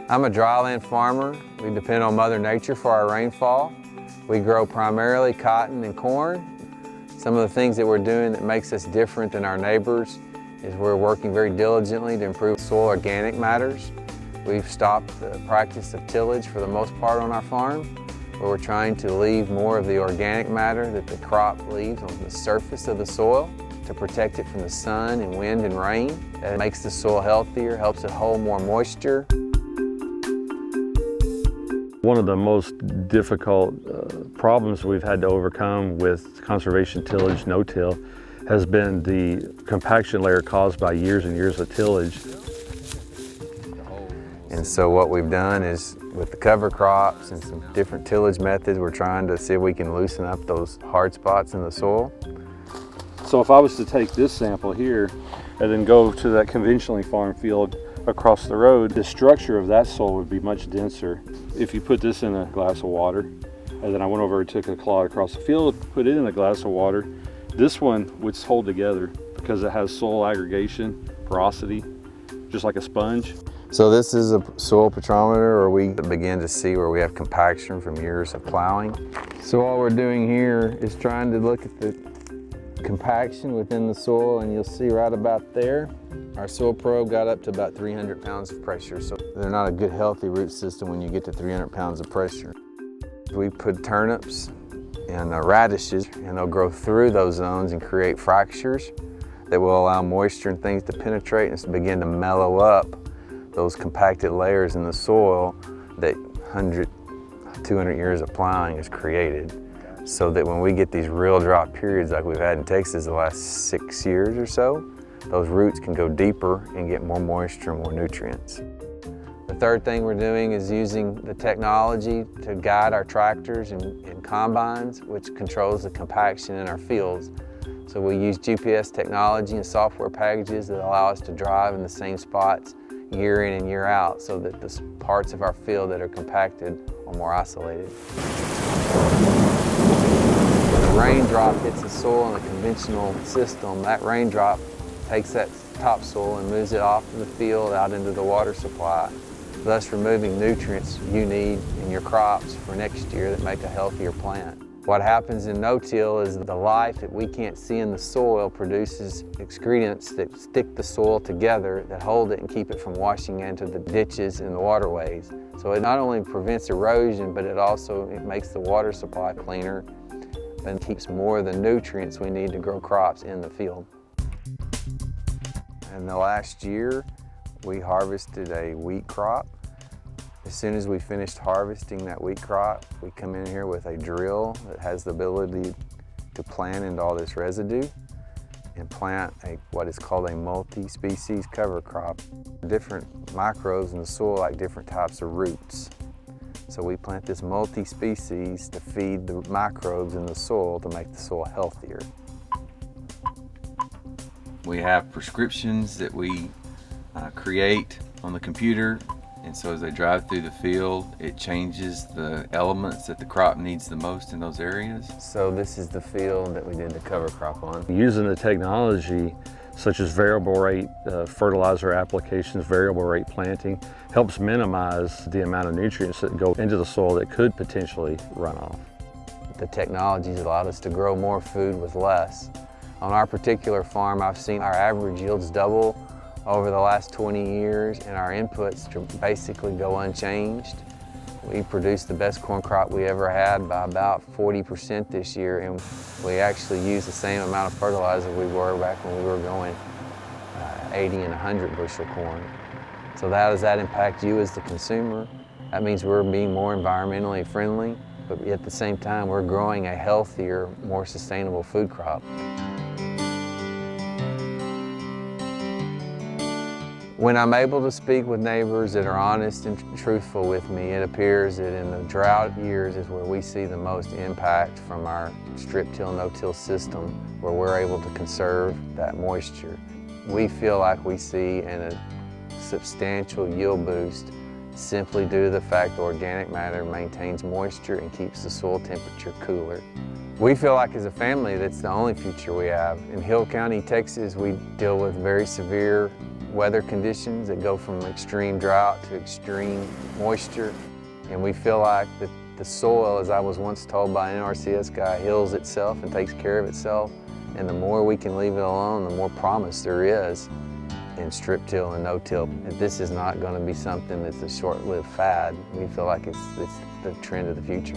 I'm a dryland farmer. We depend on Mother Nature for our rainfall. We grow primarily cotton and corn. Some of the things that we're doing that makes us different than our neighbors is we're working very diligently to improve soil organic matters. We've stopped the practice of tillage for the most part on our farm, where we're trying to leave more of the organic matter that the crop leaves on the surface of the soil to protect it from the sun and wind and rain. That makes the soil healthier, helps it hold more moisture. One of the most difficult problems we've had to overcome with conservation tillage, no-till, has been the compaction layer caused by years and years of tillage. And so what we've done is, with the cover crops and some different tillage methods, we're trying to see if we can loosen up those hard spots in the soil. So if I was to take this sample here and then go to that conventionally farmed field across the road, the structure of that soil would be much denser. If you put this in a glass of water, and then I went over and took a clod across the field, put it in a glass of water, this one would hold together because it has soil aggregation, porosity, just like a sponge. So this is a soil petrometer, where we begin to see where we have compaction from years of plowing. So all we're doing here is trying to look at the compaction within the soil, and you'll see right about there, our soil probe got up to about 300 pounds of pressure. So they're not a good healthy root system when you get to 300 pounds of pressure. We put turnips and radishes, and they'll grow through those zones and create fractures that will allow moisture and things to penetrate and begin to mellow up those compacted layers in the soil that 100, 200 years of plowing has created. So that when we get these real drought periods like we've had in Texas the last 6 years or so, those roots can go deeper and get more moisture and more nutrients. The third thing we're doing is using the technology to guide our tractors and combines, which controls the compaction in our fields. So we use GPS technology and software packages that allow us to drive in the same spots year in and year out, so that the parts of our field that are compacted are more isolated. When a raindrop hits the soil in a conventional system, that raindrop takes that topsoil and moves it off the field out into the water supply, thus removing nutrients you need in your crops for next year that make a healthier plant. What happens in no-till is the life that we can't see in the soil produces excretants that stick the soil together, that hold it and keep it from washing into the ditches and the waterways. So it not only prevents erosion, but it makes the water supply cleaner and keeps more of the nutrients we need to grow crops in the field. In the last year, we harvested a wheat crop. As soon as we finished harvesting that wheat crop, we come in here with a drill that has the ability to plant into all this residue and plant what is called a multi-species cover crop. Different microbes in the soil like different types of roots. So we plant this multi-species to feed the microbes in the soil to make the soil healthier. We have prescriptions that we create on the computer, and so as they drive through the field, it changes the elements that the crop needs the most in those areas. So this is the field that we did the cover crop on. Using the technology such as variable rate fertilizer applications, variable rate planting, helps minimize the amount of nutrients that go into the soil that could potentially run off. The technology has allowed us to grow more food with less. On our particular farm, I've seen our average yields double over the last 20 years, and our inputs basically go unchanged. We produced the best corn crop we ever had by about 40% this year, and we actually use the same amount of fertilizer we were back when we were going 80 and 100 bushel corn. So how does that impact you as the consumer? That means we're being more environmentally friendly, but at the same time, we're growing a healthier, more sustainable food crop. When I'm able to speak with neighbors that are honest and truthful with me, it appears that in the drought years is where we see the most impact from our strip-till, no-till system, where we're able to conserve that moisture. We feel like we see a substantial yield boost simply due to the fact that organic matter maintains moisture and keeps the soil temperature cooler. We feel like as a family that's the only future we have. In Hill County, Texas, we deal with very severe weather conditions that go from extreme drought to extreme moisture. And we feel like that the soil, as I was once told by an NRCS guy, heals itself and takes care of itself. And the more we can leave it alone, the more promise there is in strip till and no-till. This is not going to be something that's a short-lived fad. We feel like it's the trend of the future.